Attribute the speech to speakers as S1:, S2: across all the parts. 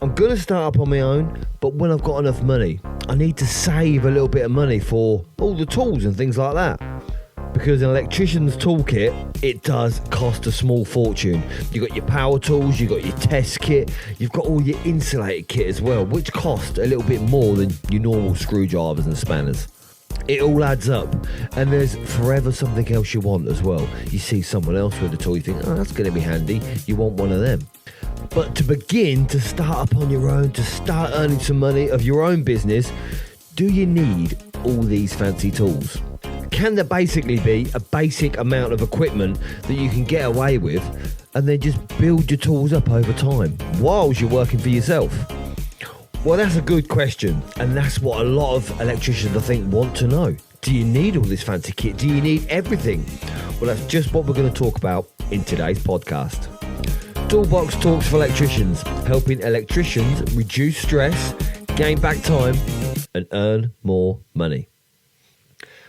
S1: I'm going to start up on my own, but when I've got enough money, I need to save a little bit of money for all the tools and things like that. Because an electrician's toolkit, it does cost a small fortune. You've got your power tools, you've got your test kit, you've got all your insulated kit as well, which cost a little bit more than your normal screwdrivers and spanners. It all adds up, and there's forever something else you want as well. You see someone else with a tool, you think, oh, that's going to be handy, you want one of them. But to begin to start up on your own, to start earning some money of your own business, do you need all these fancy tools? Can there basically be a basic amount of equipment that you can get away with and then just build your tools up over time whilst you're working for yourself? Well, that's a good question, and that's what a lot of electricians, I think, want to know. Do you need all this fancy kit? Do you need everything? Well, that's just what we're going to talk about in today's podcast. Toolbox Talks for Electricians, helping electricians reduce stress, gain back time, and earn more money.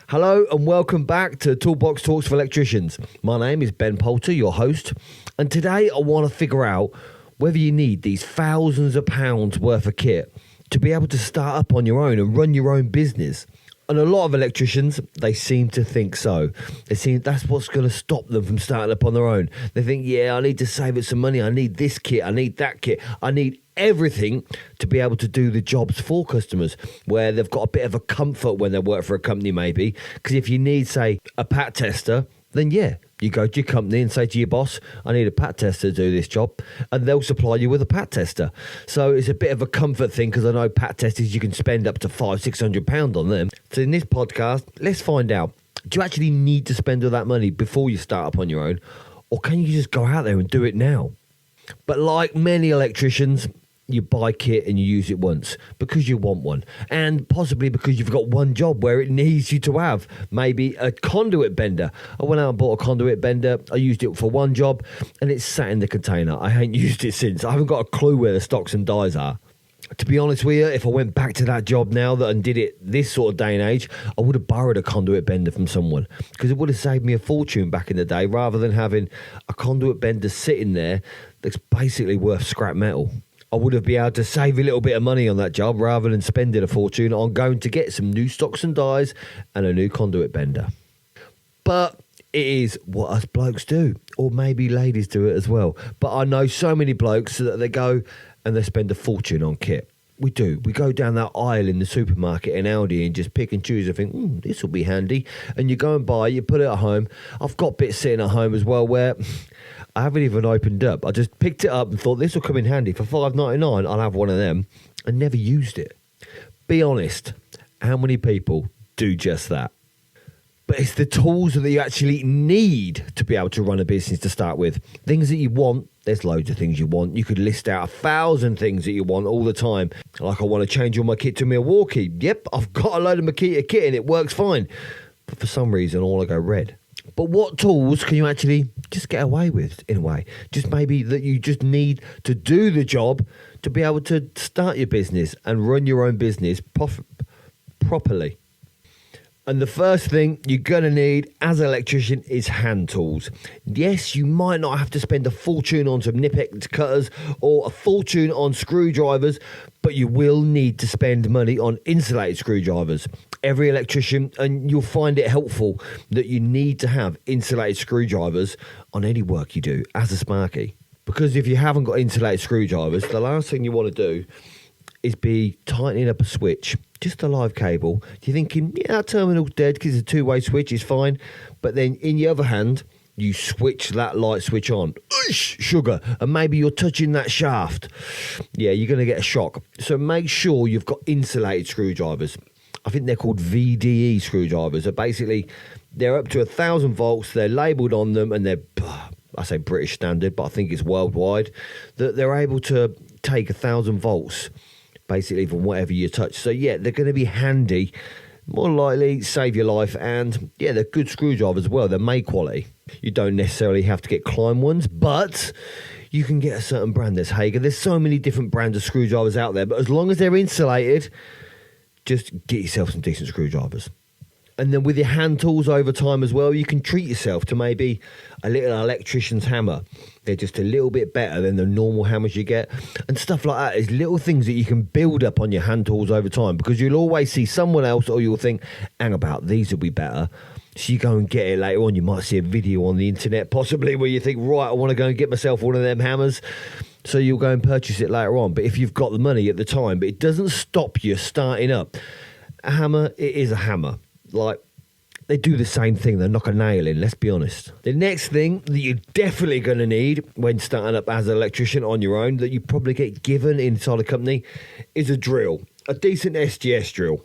S1: Hello and welcome back to Toolbox Talks for Electricians. My name is Ben Poulter, your host, and today I want to figure out whether you need these thousands of pounds worth of kit to be able to start up on your own and run your own business. And a lot of electricians, they seem to think so. They seem that's what's going to stop them from starting up on their own. They think, yeah, I need to save it some money. I need this kit. I need that kit. I need everything to be able to do the jobs for customers, where they've got a bit of a comfort when they work for a company maybe. Because if you need, say, a pat tester, then yeah, you go to your company and say to your boss, I need a pat tester to do this job, and they'll supply you with a pat tester. So it's a bit of a comfort thing, because I know pat testers, you can spend up to £500-600 on them. So in this podcast, let's find out, do you actually need to spend all that money before you start up on your own, or can you just go out there and do it now? But like many electricians, you buy kit and you use it once because you want one, and possibly because you've got one job where it needs you to have maybe a conduit bender. I went out and bought a conduit bender. I used it for one job and it's sat in the container. I ain't used it since. I haven't got a clue where the stocks and dies are. To be honest with you, if I went back to that job now and did it this sort of day and age, I would have borrowed a conduit bender from someone, because it would have saved me a fortune back in the day, rather than having a conduit bender sitting there that's basically worth scrap metal. I would have been able to save a little bit of money on that job rather than spending a fortune on going to get some new stocks and dies and a new conduit bender. But it is what us blokes do, or maybe ladies do it as well. But I know so many blokes that they go and they spend a fortune on kit. We do. We go down that aisle in the supermarket in Aldi and just pick and choose and think, this will be handy. And you go and buy, you put it at home. I've got bits sitting at home as well where I haven't even opened up. I just picked it up and thought, this will come in handy. For $5.99, I'll have one of them, and never used it. Be honest, how many people do just that? But it's the tools that you actually need to be able to run a business to start with. Things that you want, there's loads of things you want. You could list out 1,000 things that you want all the time. Like, I want to change all my kit to Milwaukee. Yep, I've got a load of Makita kit and it works fine. But for some reason, all I go red. But what tools can you actually just get away with, in a way? Just maybe that you just need to do the job to be able to start your business and run your own business properly. And the first thing you're going to need as an electrician is hand tools. Yes, you might not have to spend a fortune on some nip-edge cutters or a fortune on screwdrivers, but you will need to spend money on insulated screwdrivers. Every electrician, and you'll find it helpful, that you need to have insulated screwdrivers on any work you do as a sparky. Because if you haven't got insulated screwdrivers, the last thing you want to do is be tightening up a switch, just a live cable. You're thinking, yeah, that terminal's dead because it's a two-way switch, it's fine. But then in your other hand, you switch that light switch on. Sugar. And maybe you're touching that shaft. Yeah, you're going to get a shock. So make sure you've got insulated screwdrivers. I think they're called VDE screwdrivers. They're up to 1,000 volts. They're labelled on them, and they're, I say British standard, but I think it's worldwide, that they're able to take 1,000 volts basically from whatever you touch. So yeah, they're going to be handy, more likely save your life, and yeah, they're good screwdrivers as well. They're made quality. You don't necessarily have to get Klein ones, but you can get a certain brand. There's Hager. There's so many different brands of screwdrivers out there, but as long as they're insulated, just get yourself some decent screwdrivers. And then with your hand tools over time as well, you can treat yourself to maybe a little electrician's hammer. They're just a little bit better than the normal hammers you get. And stuff like that is little things that you can build up on your hand tools over time, because you'll always see someone else, or you'll think, hang about, these will be better. So you go and get it later on. You might see a video on the internet possibly where you think, right, I want to go and get myself one of them hammers. So you'll go and purchase it later on. But if you've got the money at the time, but it doesn't stop you starting up. A hammer, it is a hammer. Like, they do the same thing. They knock a nail in, let's be honest. The next thing that you're definitely going to need when starting up as an electrician on your own, that you probably get given inside a company, is a drill. A decent SGS drill.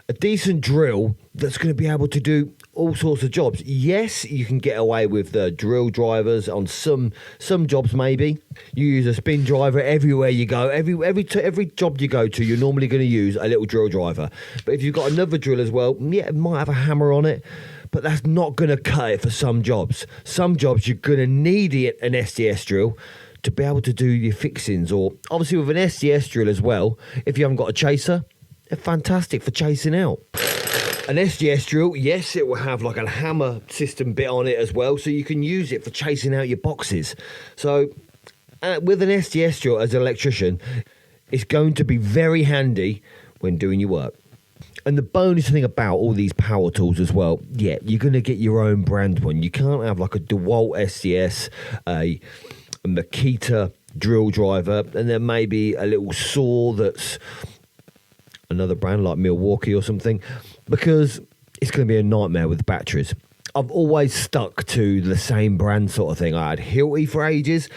S1: A decent drill that's going to be able to do all sorts of jobs. Yes, you can get away with the drill drivers on some jobs maybe. You use a spin driver everywhere you go. Every job you go to, you're normally going to use a little drill driver. But if you've got another drill as well, yeah, it might have a hammer on it, but that's not going to cut it for some jobs. Some jobs you're going to need an SDS drill to be able to do your fixings. Or obviously with an SDS drill as well, if you haven't got a chaser, they're fantastic for chasing out. An SGS drill, yes, it will have like a hammer system bit on it as well, so you can use it for chasing out your boxes. So with an SGS drill as an electrician, it's going to be very handy when doing your work. And the bonus thing about all these power tools as well, yeah, you're going to get your own brand one. You can't have like a DeWalt SGS, a Makita drill driver, and then maybe a little saw that's another brand like Milwaukee or something, because it's going to be a nightmare with batteries. I've always stuck to the same brand sort of thing. I had Hilti for ages.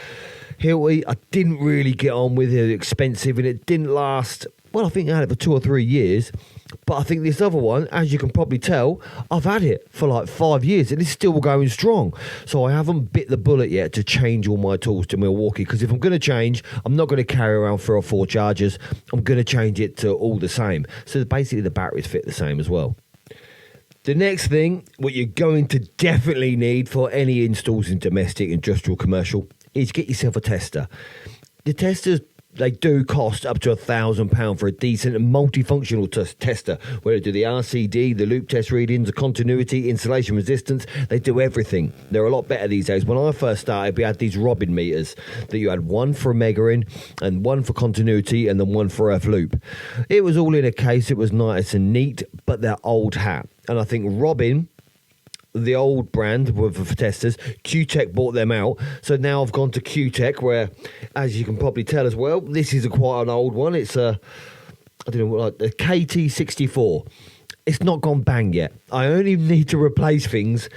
S1: Hilti, I didn't really get on with it. It was expensive and it didn't last. Well, I think I had it for 2 or 3 years. But I think this other one, as you can probably tell, I've had it for like 5 years and it's still going strong. So I haven't bit the bullet yet to change all my tools to Milwaukee, because if I'm going to change, I'm not going to carry around 3 or 4 chargers. I'm going to change it to all the same. So basically the batteries fit the same as well. The next thing, what you're going to definitely need for any installs in domestic, industrial, commercial, is get yourself a tester. The testers, they do cost up to £1,000 for a decent and multifunctional tester, where they do the RCD, the loop test readings, the continuity, insulation resistance. They do everything. They're a lot better these days. When I first started, we had these Robin meters that you had one for a mega in and one for continuity and then one for earth loop. It was all in a case. It was nice and neat, but they're old hat. And I think Robin, the old brand for testers, Q-Tech bought them out. So now I've gone to Q-Tech, where, as you can probably tell as well, this is quite an old one. It's a KT64. It's not gone bang yet. I only need to replace things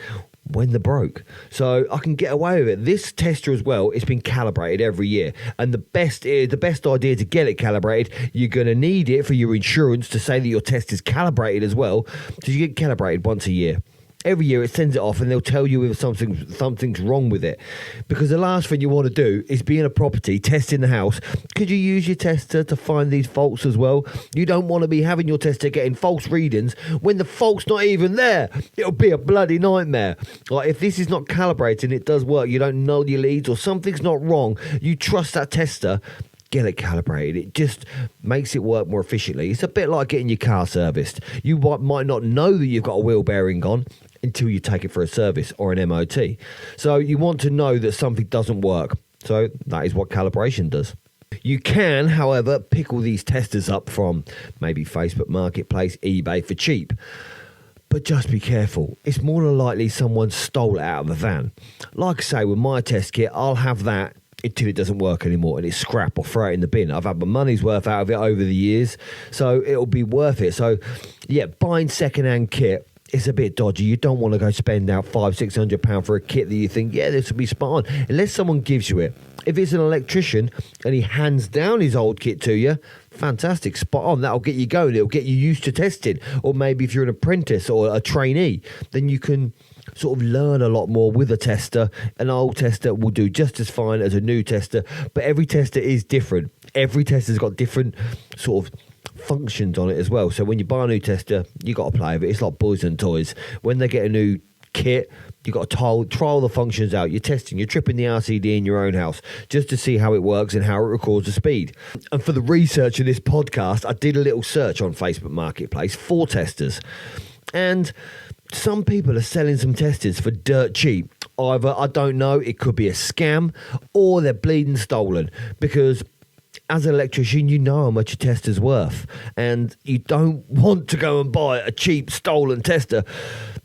S1: when they're broke. So I can get away with it. This tester as well, it's been calibrated every year. And the best idea to get it calibrated, you're going to need it for your insurance to say that your test is calibrated as well. So you get calibrated once a year. Every year it sends it off and they'll tell you if something's wrong with it. Because the last thing you want to do is be in a property, testing the house. Could you use your tester to find these faults as well? You don't want to be having your tester getting false readings when the fault's not even there. It'll be a bloody nightmare. Like, if this is not calibrated and it does work, you don't know your leads or something's not wrong, you trust that tester, get it calibrated. It just makes it work more efficiently. It's a bit like getting your car serviced. You might not know that you've got a wheel bearing gone until you take it for a service or an MOT. So you want to know that something doesn't work. So that is what calibration does. You can, however, pick all these testers up from maybe Facebook Marketplace, eBay for cheap. But just be careful. It's more than likely someone stole it out of a van. Like I say, with my test kit, I'll have that until it doesn't work anymore and it's scrap or throw it in the bin. I've had my money's worth out of it over the years, so it'll be worth it. So yeah, buying second-hand kit, it's a bit dodgy. You don't want to go spend out £500-600 for a kit that you think, yeah, this will be spot on, unless someone gives you it. If it's an electrician and he hands down his old kit to you, fantastic, spot on. That'll get you going. It'll get you used to testing. Or maybe if you're an apprentice or a trainee, then you can sort of learn a lot more with a tester. An old tester will do just as fine as a new tester, but every tester is different. Every tester's got different sort of functions on it as well. So when you buy a new tester, you got to play with it. It's like boys and toys. When they get a new kit, you got to trial the functions out. You're testing, you're tripping the RCD in your own house just to see how it works and how it records the speed. And for the research of this podcast, I did a little search on Facebook Marketplace for testers. And some people are selling some testers for dirt cheap. Either, I don't know, it could be a scam or they're bleeding stolen, because as an electrician, you know how much a tester's worth, and you don't want to go and buy a cheap stolen tester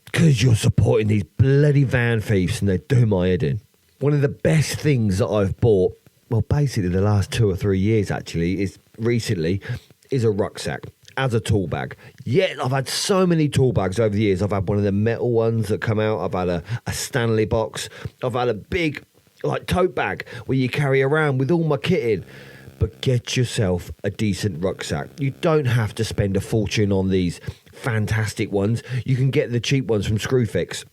S1: because you're supporting these bloody van thieves and they do my head in. One of the best things that I've bought, well, basically the last 2 or 3 years actually, is a rucksack as a tool bag. Yeah, I've had so many tool bags over the years. I've had one of the metal ones that come out. I've had a Stanley box. I've had a big like tote bag where you carry around with all my kit in. But get yourself a decent rucksack. You don't have to spend a fortune on these fantastic ones. You can get the cheap ones from Screwfix,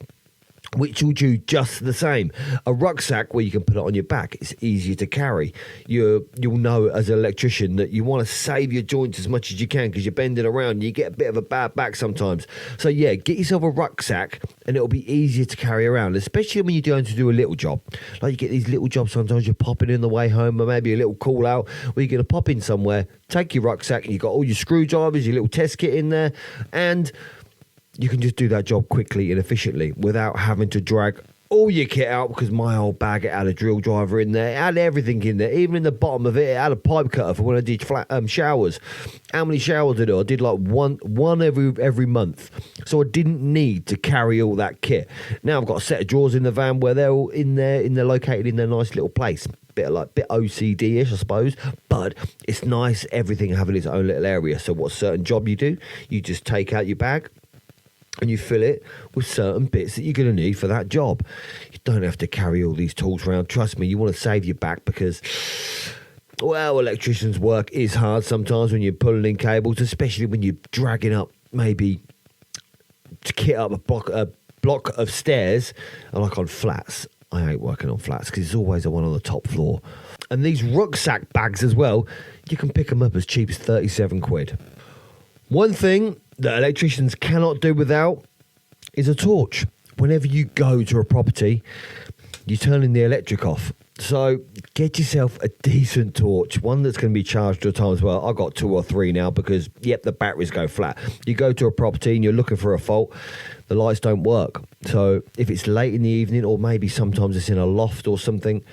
S1: which will do just the same. A rucksack where you can put it on your back, it's easier to carry. You'll know as an electrician that you want to save your joints as much as you can because you're bending around and you get a bit of a bad back sometimes. So yeah, get yourself a rucksack and it'll be easier to carry around, especially when you're going to do a little job. Like you get these little jobs sometimes, you're popping in the way home, or maybe a little call out where you're going to pop in somewhere, take your rucksack and you've got all your screwdrivers, your little test kit in there, and you can just do that job quickly and efficiently without having to drag all your kit out, because my old bag, it had a drill driver in there, it had everything in there, even in the bottom of it, it had a pipe cutter for when I did showers. How many showers did I do? I did like one every month, so I didn't need to carry all that kit. Now I've got a set of drawers in the van where they're all in there, and they're located in their nice little place. Bit OCD-ish, I suppose, but it's nice, everything having its own little area. So what certain job you do, you just take out your bag and you fill it with certain bits that you're going to need for that job. You don't have to carry all these tools around. Trust me, you want to save your back because, well, electricians' work is hard sometimes when you're pulling in cables, especially when you're dragging up maybe to kit up a block of stairs. And like on flats, I hate working on flats because there's always the one on the top floor. And these rucksack bags as well, you can pick them up as cheap as 37 quid. One thing that electricians cannot do without is a torch. Whenever you go to a property, you're turning the electric off. So get yourself a decent torch, one that's going to be charged all the time as well. I've got 2 or 3 now because, yep, the batteries go flat. You go to a property and you're looking for a fault, the lights don't work. So if it's late in the evening, or maybe sometimes it's in a loft or something,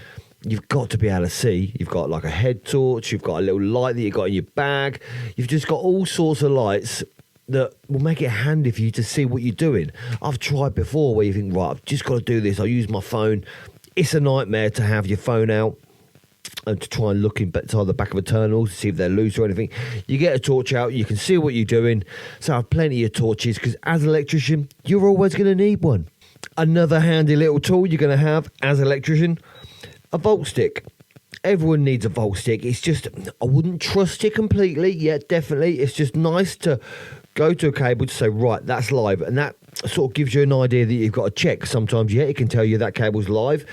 S1: you've got to be able to see. You've got like a head torch, you've got a little light that you've got in your bag. You've just got all sorts of lights that will make it handy for you to see what you're doing. I've tried before where you think, right, I've just got to do this. I'll use my phone. It's a nightmare to have your phone out and to try and look inside the back of a tunnel to see if they're loose or anything. You get a torch out, you can see what you're doing. So I have plenty of torches because as an electrician, you're always going to need one. Another handy little tool you're going to have as an electrician, a volt stick. Everyone needs a volt stick. It's just, I wouldn't trust it completely. Yeah, definitely. It's just nice to go to a cable to say, right, that's live. And that sort of gives you an idea that you've got to check. Sometimes, yeah, it can tell you that cable's live,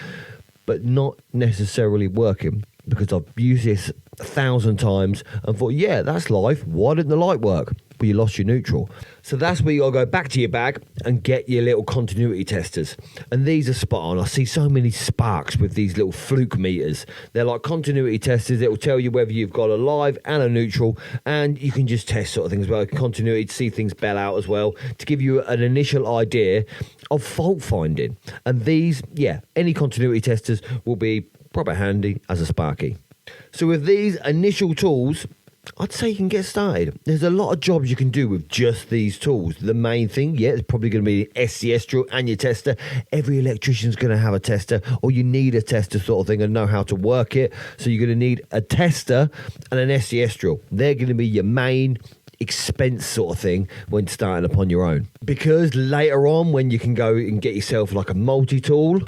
S1: but not necessarily working, because I've used this 1,000 times and thought, yeah, that's live. Why didn't the light work? Well, you lost your neutral. So that's where you got to go back to your bag and get your little continuity testers. And these are spot on. I see so many sparks with these little fluke meters. They're like continuity testers. It will tell you whether you've got a live and a neutral, and you can just test sort of things as well. Continuity to see things bell out as well, to give you an initial idea of fault finding. And these, yeah, any continuity testers will be proper handy as a sparky. So with these initial tools, I'd say you can get started. There's a lot of jobs you can do with just these tools. The main thing, yeah, it's probably going to be the SCS drill and your tester. Every electrician's going to have a tester, or you need a tester sort of thing and know how to work it. So you're going to need a tester and an SCS drill. They're going to be your main expense sort of thing when starting upon your own. Because later on, when you can go and get yourself like a multi-tool,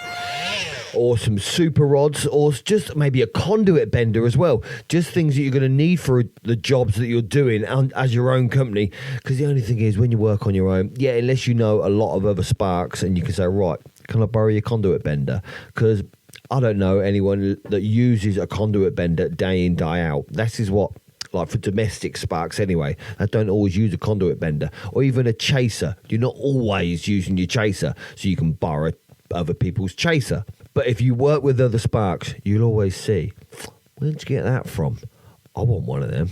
S1: or some super rods, or just maybe a conduit bender as well. Just things that you're going to need for the jobs that you're doing as your own company. Because the only thing is, when you work on your own, yeah, unless you know a lot of other sparks and you can say, right, can I borrow your conduit bender? Because I don't know anyone that uses a conduit bender day in, day out. This is what, like for domestic sparks anyway, I don't always use a conduit bender. Or even a chaser. You're not always using your chaser, so you can borrow other people's chaser. But if you work with other sparks, you'll always see, where'd you get that from? I want one of them.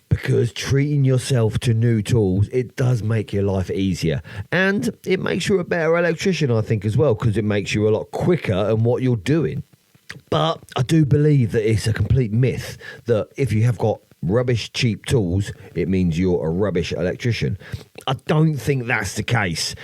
S1: Because treating yourself to new tools, it does make your life easier. And it makes you a better electrician, I think, as well, because it makes you a lot quicker in what you're doing. But I do believe that it's a complete myth that if you have got rubbish cheap tools, it means you're a rubbish electrician. I don't think that's the case.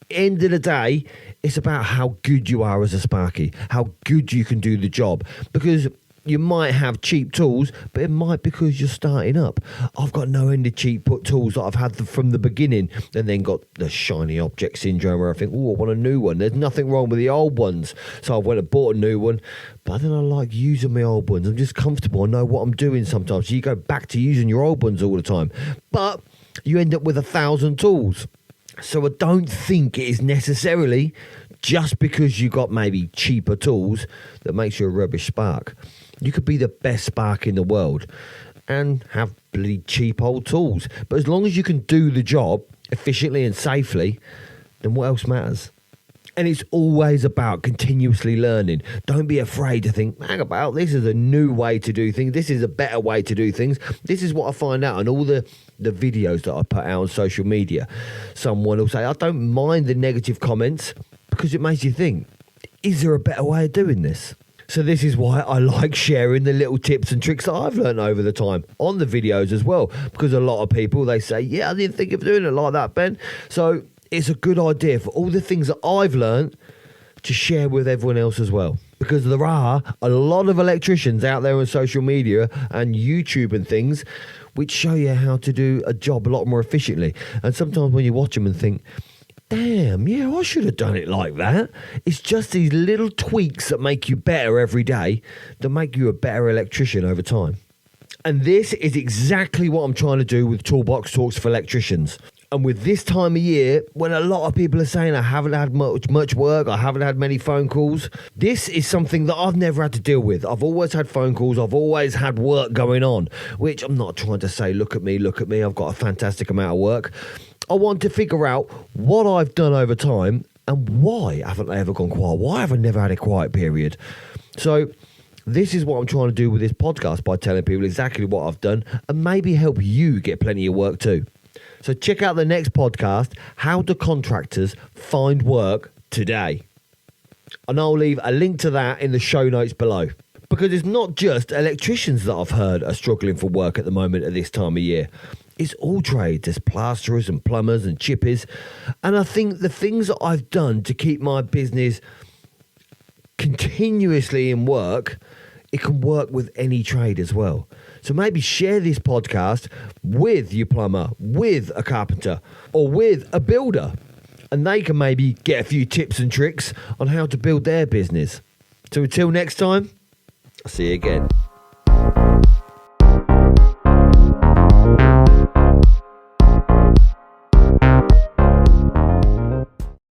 S1: End of the day, it's about how good you are as a Sparky, how good you can do the job. Because you might have cheap tools, but it might because you're starting up. I've got no end of cheap tools that I've had from the beginning, and then got the shiny object syndrome where I think, oh, I want a new one. There's nothing wrong with the old ones. So I went and bought a new one, but then I like using my old ones. I'm just comfortable. I know what I'm doing sometimes. So you go back to using your old ones all the time, but you end up with 1,000 tools. So I don't think it is necessarily just because you got maybe cheaper tools that makes you a rubbish spark. You could be the best spark in the world and have bloody cheap old tools. But as long as you can do the job efficiently and safely, then what else matters? And it's always about continuously learning. Don't be afraid to think, hang about, this is a new way to do things. This is a better way to do things. This is what I find out in all the videos that I put out on social media. Someone will say, I don't mind the negative comments because it makes you think, is there a better way of doing this? So this is why I like sharing the little tips and tricks that I've learned over the time on the videos as well. Because a lot of people, they say, yeah, I didn't think of doing it like that, Ben. So it's a good idea for all the things that I've learned to share with everyone else as well. Because there are a lot of electricians out there on social media and YouTube and things which show you how to do a job a lot more efficiently. And sometimes when you watch them and think, damn, yeah, I should have done it like that. It's just these little tweaks that make you better every day, that make you a better electrician over time. And this is exactly what I'm trying to do with Toolbox Talks for Electricians. And with this time of year, when a lot of people are saying I haven't had much work, I haven't had many phone calls, this is something that I've never had to deal with. I've always had phone calls, I've always had work going on, which I'm not trying to say, look at me, I've got a fantastic amount of work. I want to figure out what I've done over time and why haven't I ever gone quiet? Why have I never had a quiet period? So this is what I'm trying to do with this podcast, by telling people exactly what I've done and maybe help you get plenty of work too. So check out the next podcast, How Do Contractors Find Work Today? And I'll leave a link to that in the show notes below. Because it's not just electricians that I've heard are struggling for work at the moment at this time of year. It's all trades. There's plasterers and plumbers and chippers. And I think the things that I've done to keep my business continuously in work, it can work with any trade as well. So maybe share this podcast with your plumber, with a carpenter, or with a builder. And they can maybe get a few tips and tricks on how to build their business. So until next time, I'll see you again.